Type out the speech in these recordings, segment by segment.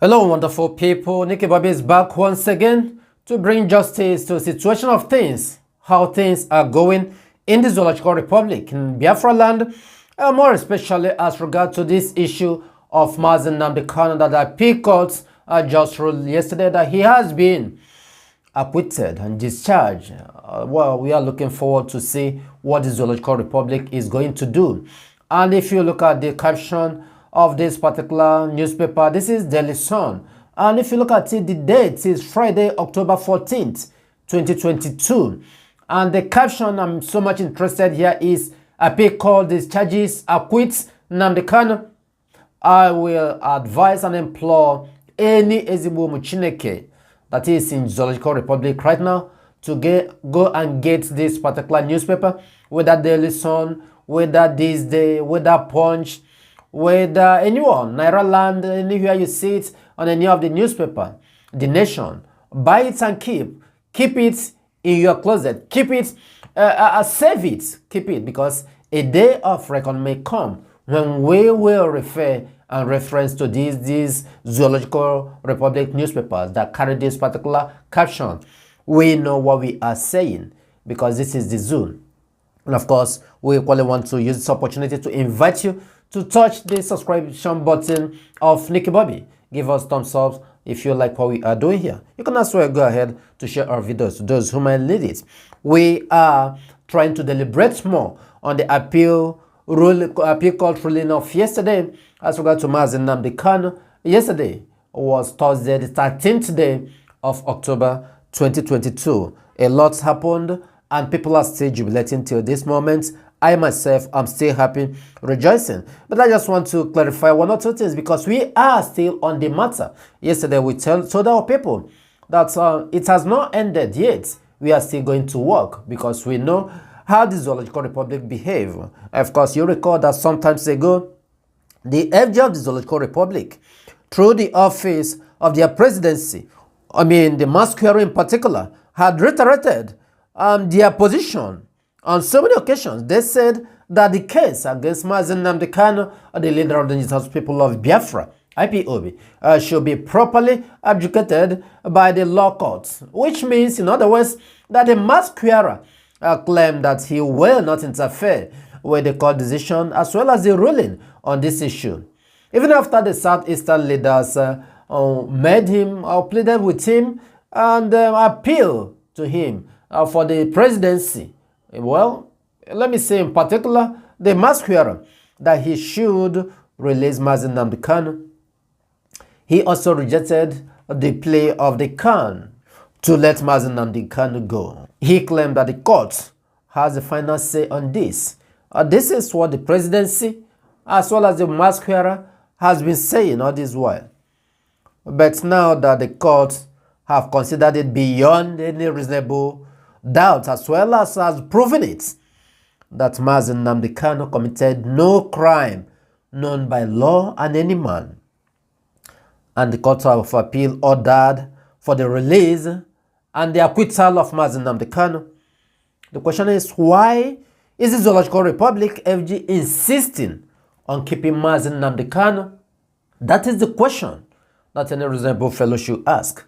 Hello, wonderful people. Nnamdi is back once again to bring justice to a situation of things, how things are going in the Zoological Republic in Biafra land, more especially as regard to this issue of Nnamdi Kanu that the appeal court just ruled yesterday that he has been acquitted and discharged. Well, we are looking forward to see what the Zoological Republic is going to do. And if you look at the caption of this particular newspaper, this is Daily Sun, and if you look at it, the date is Friday, October 14th, 2022, and the caption I'm so much interested here is appeal court discharges acquits Nnamdi Kanu. I will advise and implore any Ezigbo Muchineke that is in Zoological Republic right now to go and get this particular newspaper, whether Daily Sun, whether This Day, whether Punch, whether anyone, Naira Land, anywhere you see it on any of the newspaper, The Nation, buy it and keep it in your closet, keep it, save it, keep it, because a day of reckoning may come when we will refer and reference to these Zoological Republic newspapers that carry this particular caption. We know what we are saying because this is the zoo. And of course, we equally want to use this opportunity to invite you to touch the subscription button of Nnamdi. Give us thumbs up if you like what we are doing here. You can as well go ahead to share our videos to those who might need it. We are trying to deliberate more on the appeal court ruling of yesterday as regards to Nnamdi Kanu. Yesterday was Thursday, the 13th day of October 2022. A lot happened and people are still jubilating till this moment. I myself am still happy, rejoicing. But I just want to clarify one or two things because we are still on the matter. Yesterday we told our people that it has not ended yet. We are still going to work because we know how the Zoological Republic behave. Of course, you recall that some times ago, the FG of the Zoological Republic, through the office of their presidency, the Masquerade in particular, had reiterated their position on so many occasions. They said that the case against Nnamdi Kanu, the leader of the indigenous people of Biafra, IPOB, should be properly adjudicated by the law courts, which means, in other words, that the Masquerade claimed that he will not interfere with the court decision as well as the ruling on this issue. Even after the Southeastern leaders made him or pleaded with him and appealed to him for the presidency. Well, let me say in particular, the Masquerade, that he should release Nnamdi Kanu. He also rejected the plea of the Khan to let Nnamdi Kanu go. He claimed that the court has the final say on this. This is what the presidency, as well as the Masquerade, has been saying all this while. But now that the courts have considered it beyond any reasonable doubt, as well as has proven it, that Nnamdi Kanu committed no crime known by law and any man. And the Court of Appeal ordered for the release and the acquittal of Nnamdi Kanu. The question is, why is the Zoological Republic, FG, insisting on keeping Nnamdi Kanu? That is the question that any reasonable fellow should ask.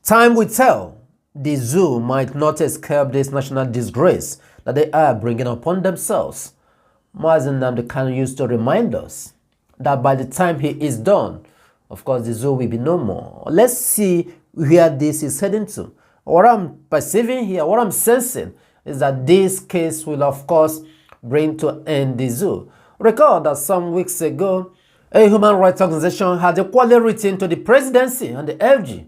Time will tell. The zoo might not escape this national disgrace that they are bringing upon themselves. Nnamdi Kanu used to remind us that by the time he is done, of course, the zoo will be no more. Let's see where this is heading to. What I'm perceiving here, what I'm sensing, is that this case will, of course, bring to end the zoo. Recall that some weeks ago, a human rights organization had equally written to the presidency and the FG,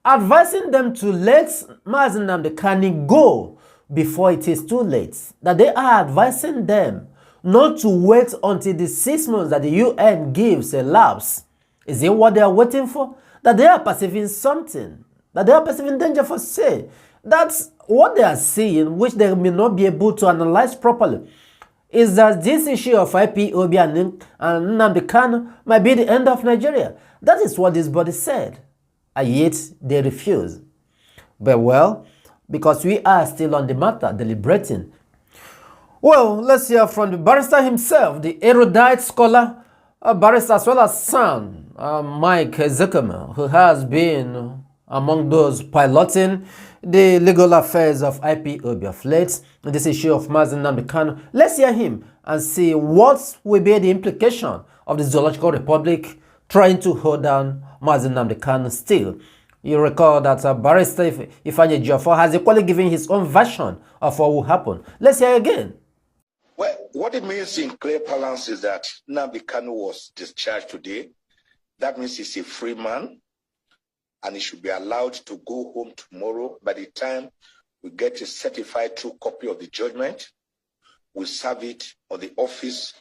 advising them to let Nnamdi Kanu go before it is too late. That they are advising them not to wait until the 6 months that the UN gives elapse. Is it what they are waiting for? That they are perceiving something. That they are perceiving danger for say. That's what they are seeing, which they may not be able to analyze properly. Is that this issue of IPOB and Nnamdi Kanu might be the end of Nigeria. That is what this body said. And yet they refuse. But well, because we are still on the matter, deliberating. Well, let's hear from the barrister himself, the erudite scholar, barrister as well as son Mike Ozokheme, who has been among those piloting the legal affairs of IPOB of late, this issue of Nnamdi Kanu. Let's hear him and see what will be the implication of the Zoological Republic trying to hold down Nnamdi Kanu still. You recall that Barrister Ifeanyi Ejiofor has equally given his own version of what will happen. Let's hear again. Well, what it means in clear parlance is that Nnamdi Kanu was discharged today. That means he's a free man, and he should be allowed to go home tomorrow. By the time we get a certified true copy of the judgment, we'll serve it on the office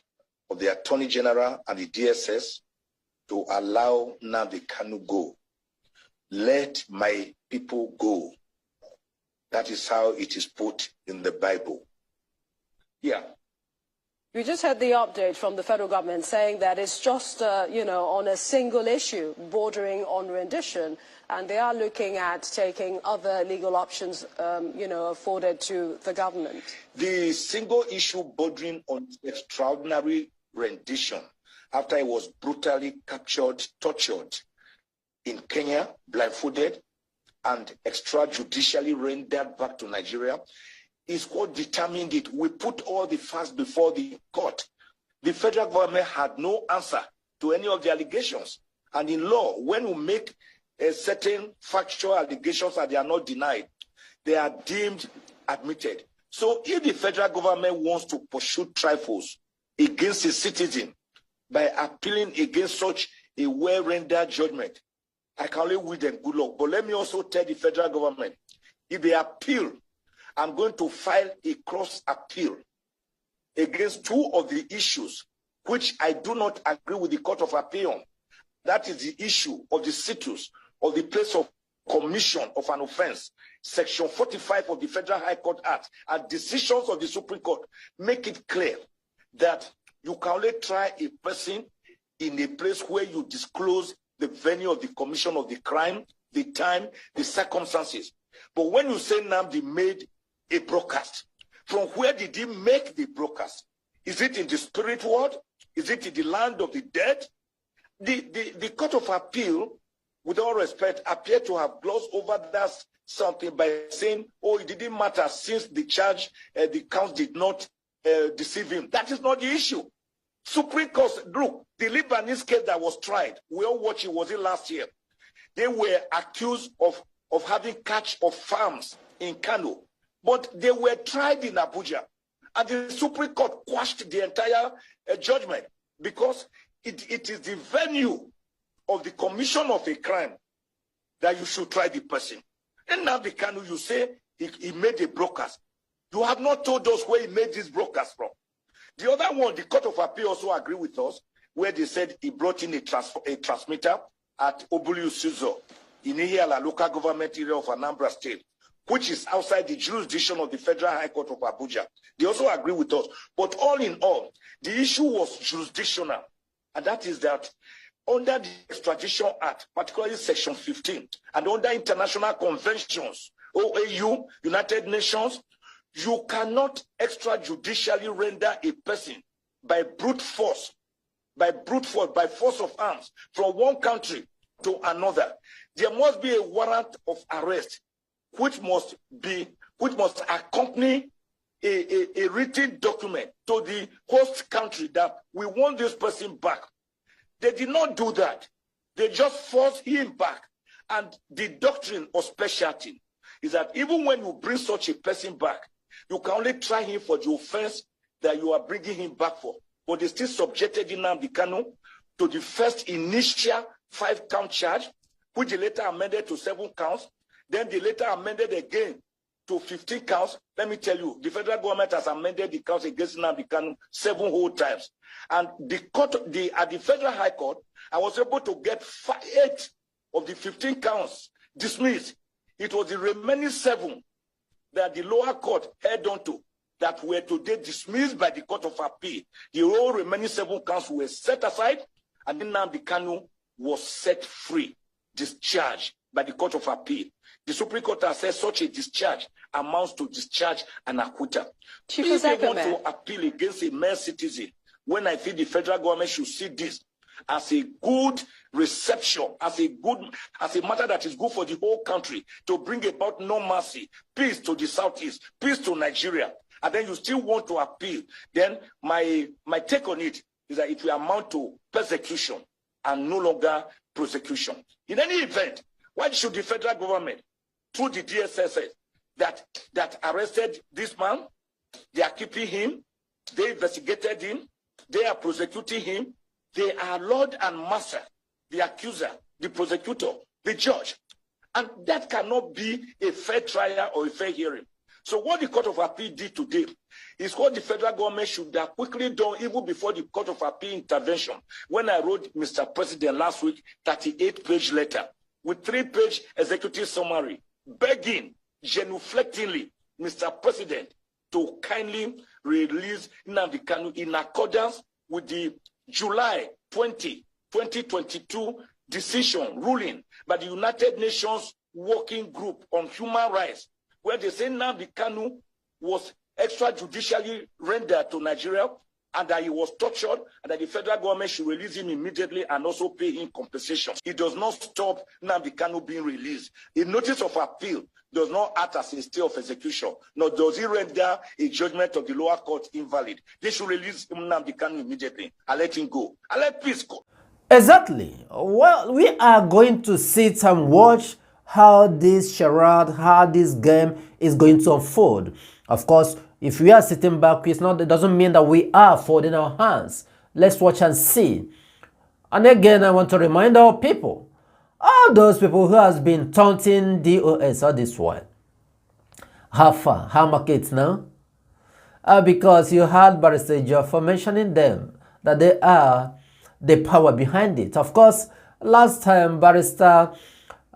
of the Attorney General and the DSS to allow Nnamdi Kanu go. Let my people go. That is how it is put in the Bible. Yeah. We just had the update from the federal government saying that it's just, on a single issue bordering on rendition, and they are looking at taking other legal options, afforded to the government. The single issue bordering on extraordinary rendition after he was brutally captured, tortured in Kenya, blindfolded, and extrajudicially rendered back to Nigeria, is what determined it. We put all the facts before the court. The federal government had no answer to any of the allegations. And in law, when we make a certain factual allegations and they are not denied, they are deemed admitted. So if the federal government wants to pursue trifles against a citizen by appealing against such a well-rendered judgment, I can only wish them good luck. But let me also tell the federal government, if they appeal, I'm going to file a cross appeal against two of the issues which I do not agree with the Court of Appeal on. That is the issue of the situs of the place of commission of an offense. Section 45 of the Federal High Court Act and decisions of the Supreme Court make it clear that you can only try a person in a place where you disclose the venue of the commission of the crime, the time, the circumstances. But when you say Nnamdi made a broadcast, from where did he make the broadcast? Is it in the spirit world? Is it in the land of the dead? The Court of Appeal, with all respect, appeared to have glossed over that something by saying, oh, it didn't matter since the charge, the count did not deceive him. That is not the issue. Supreme Court, look, the Lebanese case that was tried, we all watched it, was it last year? They were accused of having catch of farms in Kano, but they were tried in Abuja. And the Supreme Court quashed the entire judgment because it is the venue of the commission of a crime that you should try the person. And now the Kanu, you say he made a broadcast. You have not told us where he made this broadcast from. The other one, the Court of Appeal also agreed with us, where they said he brought in a transmitter at Obulu Suzo in Ihiala local government area of Anambra State, which is outside the jurisdiction of the Federal High Court of Abuja. They also agree with us. But all in all, the issue was jurisdictional. And that is that under the Extradition Act, particularly Section 15, and under international conventions, OAU, United Nations, you cannot extrajudicially render a person by brute force, by force of arms, from one country to another. There must be a warrant of arrest, which must accompany a written document to the host country that we want this person back. They did not do that. They just forced him back. And the doctrine of specialty is that even when you bring such a person back, you can only try him for the offense that you are bringing him back for. But they still subjected Nnamdi Kanu to the first initial 5-count charge, which they later amended to 7 counts. Then they later amended again to 15 counts. Let me tell you, the federal government has amended the counts against Nnamdi Kanu 7 whole times. And at the Federal High Court, I was able to get 8 of the 15 counts dismissed. It was the remaining 7 that the lower court held on to that were today dismissed by the Court of Appeal. The whole remaining 7 counts were set aside, and then Nnamdi Kanu was set free, discharged by the Court of Appeal. The Supreme Court has said such a discharge amounts to discharge and acquittal. If they want to appeal against a mere citizen, when I think the federal government should see this, as a good reception, as a matter that is good for the whole country, to bring about normalcy, peace to the southeast, peace to Nigeria, and then you still want to appeal, then my take on it is that it will amount to persecution and no longer prosecution. In any event, why should the federal government, through the DSSS, that arrested this man, they are keeping him, they investigated him, they are prosecuting him, they are Lord and Master, the accuser, the prosecutor, the judge. And that cannot be a fair trial or a fair hearing. So what the Court of Appeal did today is what the federal government should have quickly done even before the Court of Appeal intervention. When I wrote Mr. President last week, 38-page letter with 3-page executive summary, begging genuflectingly Mr. President to kindly release Nnamdi Kanu in accordance with the July 20, 2022 decision ruling by the United Nations Working Group on Human Rights, where they say Nnamdi Kanu was extrajudicially rendered to Nigeria and that he was tortured and that the federal government should release him immediately and also pay him compensation. It does not stop Nnamdi Kanu being released. A notice of appeal does not act as a stay of execution, nor does it render a judgment of the lower court invalid. They should release Nnamdi Kanu immediately and let him go. And let peace go. Exactly. Well, we are going to sit and watch how this charade, how this game is going to unfold. Of course, if we are sitting back, it doesn't mean that we are folding our hands. Let's watch and see. And again, I want to remind our people, all those people who has been taunting DOS all this while, how far, how markets now? Because you had Barrister Jaffa mentioning them, that they are the power behind it. Of course, last time Barrister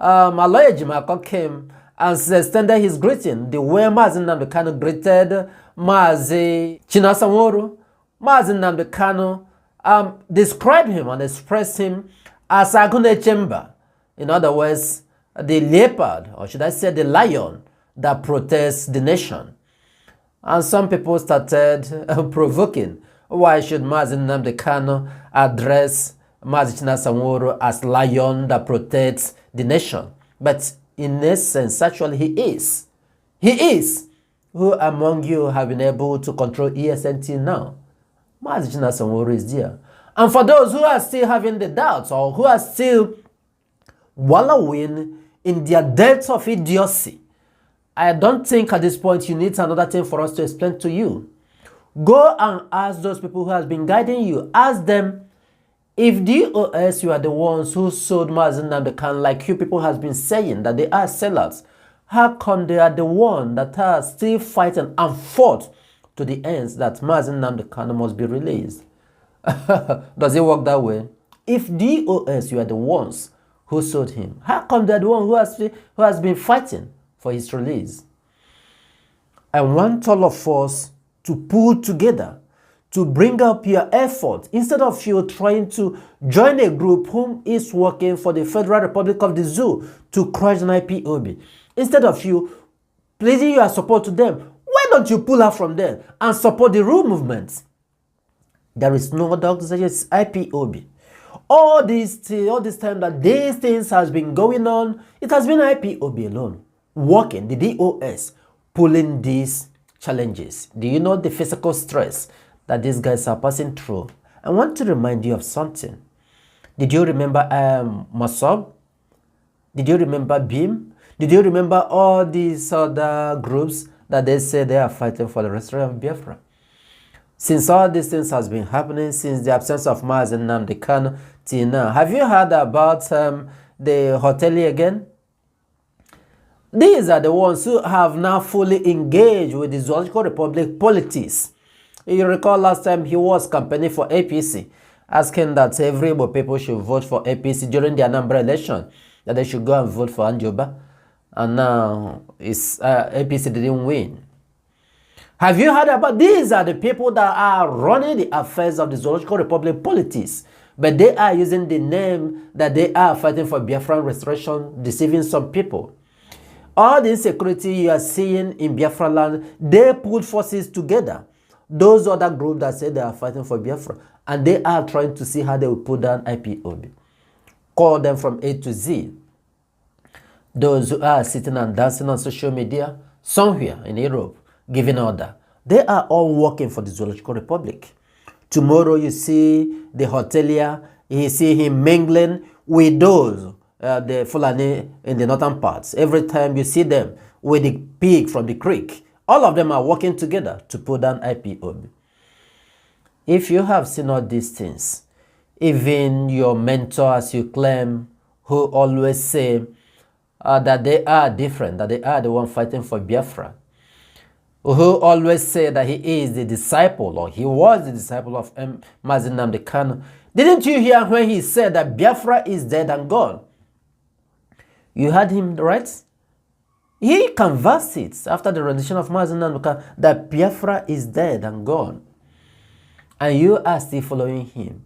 Aloyejimako came and extended his greeting the way Mazi Nnamdi Kanu greeted Mazi Chinasanworu. Mazi Nnamdi Kanu described him and expressed him as Agune Chamber. In other words, the leopard, or should I say the lion that protects the nation. And some people started provoking, why should Mazi Nnamdi Kanu address Mazi Chinasanworu as lion that protects the nation? But in essence, actually, he is. He is. Who among you have been able to control ESNT now? Mazi Chinasanworu is there. And for those who are still having the doubts or who are still wallowing in their depths of idiocy, I don't think at this point you need another thing for us to explain to you. Go and ask those people who have been guiding you. Ask them, if DOS, you are the ones who sold Mazi Nnamdi Kanu, like you people has been saying that they are sellers, how come they are the ones that are still fighting and fought to the ends that Mazi Nnamdi Kanu must be released? Does it work that way? If DOS, you are the ones who sold him, how come they are the one who has been fighting for his release? I want all of us to pull together, to bring up your effort, instead of you trying to join a group whom is working for the Federal Republic of the Zoo to crush an IPOB. Instead of you pleading your support to them, why don't you pull out from them and support the real movement? There is no doubt that it's IPOB. All this time that these things has been going on, it has been IPOB alone working, the DOS, pulling these challenges. Do you know the physical stress that these guys are passing through? I want to remind you of something. Did you remember Mossab? Did you remember BIM? Did you remember all these other groups that they say they are fighting for the restoration of Biafra? Since all these things has been happening, since the absence of Mazi Nnamdi Kanu till now, have you heard about the hotelier again? These are the ones who have now fully engaged with the Zoological Republic politics. You recall last time he was campaigning for APC, asking that every Igbo people should vote for APC during the Anambra election, that they should go and vote for Anjoba. And now APC didn't win. Have you heard about these are the people that are running the affairs of the Zoological Republic politics, but they are using the name that they are fighting for Biafran restoration, deceiving some people. All the insecurity you are seeing in Biafra land, they put forces together those other groups that say they are fighting for Biafra, and they are trying to see how they will put down IPOB. Call them from A to Z. Those who are sitting and dancing on social media somewhere in Europe, giving order, they are all working for the Zoological Republic. Tomorrow you see the hotelier, you see him mingling with those, the Fulani in the northern parts. Every time you see them with the pig from the creek, all of them are working together to put down IPOB. If you have seen all these things, even your mentor, as you claim, who always say that they are different, that they are the one fighting for Biafra, who always say that he is the disciple, or he was the disciple of Nnamdi Kanu. Didn't you hear when he said that Biafra is dead and gone? You heard him, right? He conversed it after the rendition of Nnamdi Kanu that Biafra is dead and gone. And you are still following him.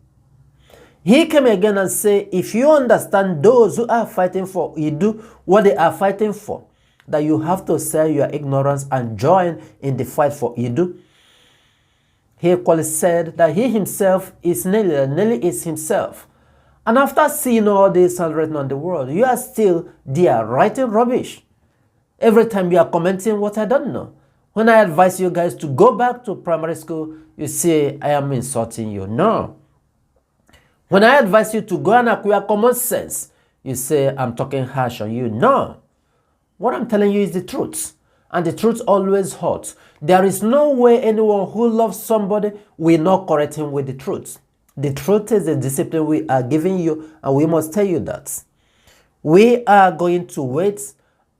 He came again and said, if you understand those who are fighting for Idu, what they are fighting for, that you have to sell your ignorance and join in the fight for Idu. He equally said that he himself is Nelly is himself. And after seeing all this and written on the world, you are still there writing rubbish. Every time you are commenting what I don't know. When I advise you guys to go back to primary school, you say I am insulting you. No. When I advise you to go and acquire common sense, you say I'm talking harsh on you. No. What I'm telling you is the truth. And the truth always hurts. There is no way anyone who loves somebody will not correct him with the truth. The truth is the discipline we are giving you, and we must tell you that. We are going to wait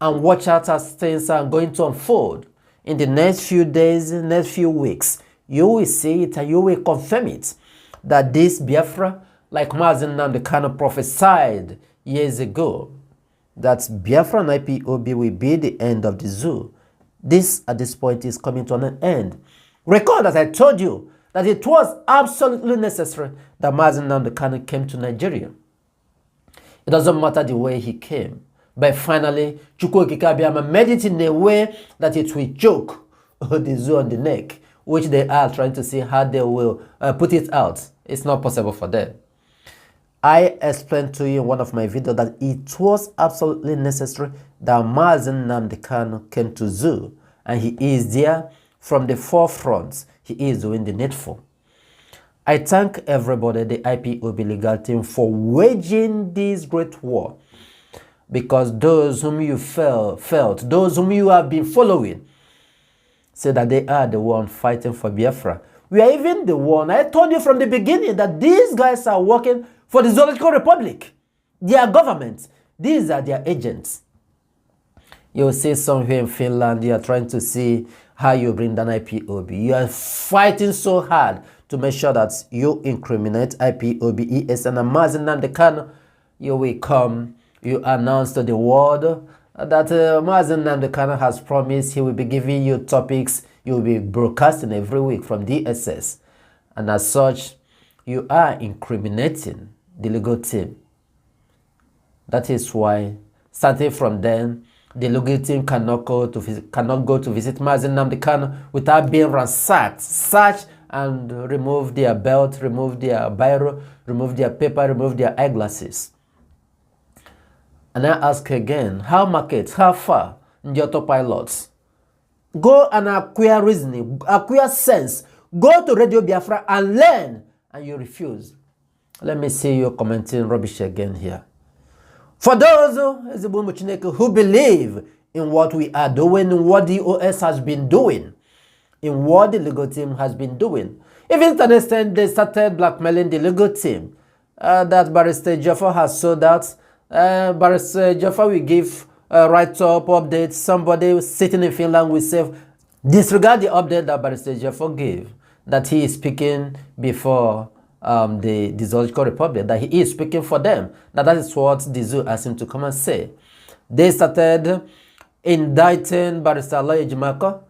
and watch out as things are going to unfold. In the next few days, next few weeks, you will see it and you will confirm it. That this Biafra, like Nnamdi Kanu prophesied years ago, that Biafra and IPOB will be the end of the zoo. This, at this point, is coming to an end. Recall that I told you that it was absolutely necessary that Nnamdi Kanu came to Nigeria. It doesn't matter the way he came. But finally, Chukwuokike Abiyama made it in a way that it will choke the zoo on the neck, which they are trying to see how they will put it out. It's not possible for them. I explained to you in one of my videos that it was absolutely necessary that Nnamdi Kanu came to zoo, and he is there from the forefront. He is doing the needful. I thank everybody, the IPOB legal team, for waging this great war, because those whom you felt, those whom you have been following, say that they are the one fighting for Biafra. We are even the one. I told you from the beginning that these guys are working for the Zoological Republic. Their government. These are their agents. You'll see somewhere in Finland, you are trying to see how you bring down IPOB. You are fighting so hard to make sure that you incriminate IPOB, ESN, and Nnamdi Kanu. You will come, you announce to the world that Nnamdi Kanu has promised he will be giving you topics you will be broadcasting every week from DSS. And as such, you are incriminating the legal team. That is why, starting from then, the legal team cannot go to visit Nnamdi Kanu without being ransacked, searched, and remove their belt, remove their biro, remove their paper, remove their eyeglasses. And I ask again, how market, how far in the autopilots? Go and acquire reasoning, acquire sense. Go to Radio Biafra and learn, and you refuse. Let me see you commenting rubbish again here. For those who believe in what we are doing, in what the OS has been doing, in what the legal team has been doing, even to an extent they started blackmailing the legal team. That Barrister Jaffa has sold out. Barrister Jaffa will give write-up updates. Somebody sitting in Finland will say, disregard the update that Barrister Jaffa gave, that he is speaking before the Zoological Republic, that he is speaking for them. That is what the zoo asked him to come and say. They started indicting Barrister Aloy Ejimako.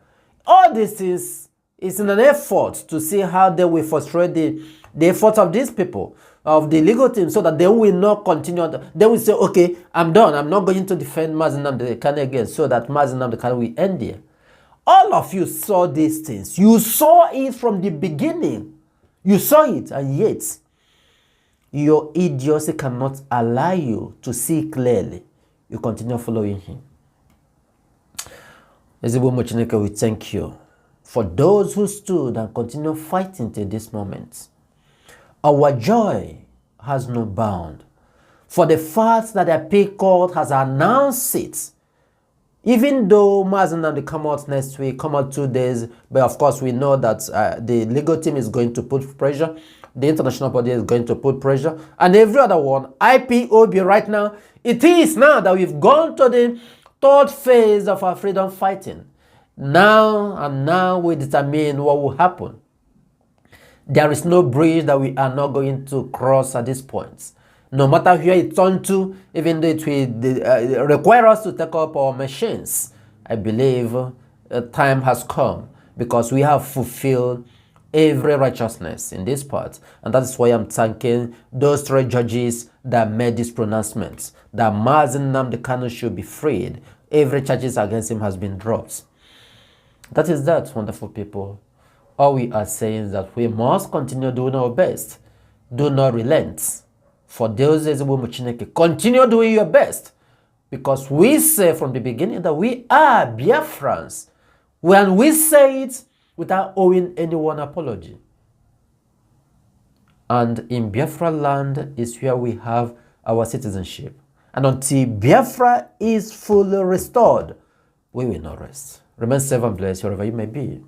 All this is in an effort to see how they will frustrate the efforts of these people, of the legal team, so that they will not continue. They will say, okay, I'm done. I'm not going to defend Nnamdi Kanu again, so that Nnamdi Kanu will end here. All of you saw these things. You saw it from the beginning. You saw it, and yet your idiocy cannot allow you to see clearly. You continue following him. Ezebo Mochineke, we thank you for those who stood and continue fighting till this moment. Our joy has no bound. For the fact that the appeal court has announced it, even though Mazen Nnamdi come out next week, come out 2 days, but of course we know that the legal team is going to put pressure, the international body is going to put pressure, and every other one, IPOB right now, it is now that we've gone to the third phase of our freedom fighting. Now we determine what will happen. There is no bridge that we are not going to cross at this point. No matter where it turns to, even though it will require us to take up our machines, I believe time has come because we have fulfilled every righteousness in this part. And that is why I'm thanking those 3 judges that made these pronouncements, that Mazen Nnamdi Kanu should be freed. Every charges against him has been dropped. That is that, wonderful people. All we are saying is that we must continue doing our best. Do not relent. For those Ezebo Mochineke, continue doing your best. Because we say from the beginning that we are Biafrans. When we say it without owing anyone apology. And in Biafra land is where we have our citizenship. And until Biafra is fully restored, we will not rest. Remain safe and blessed wherever you may be.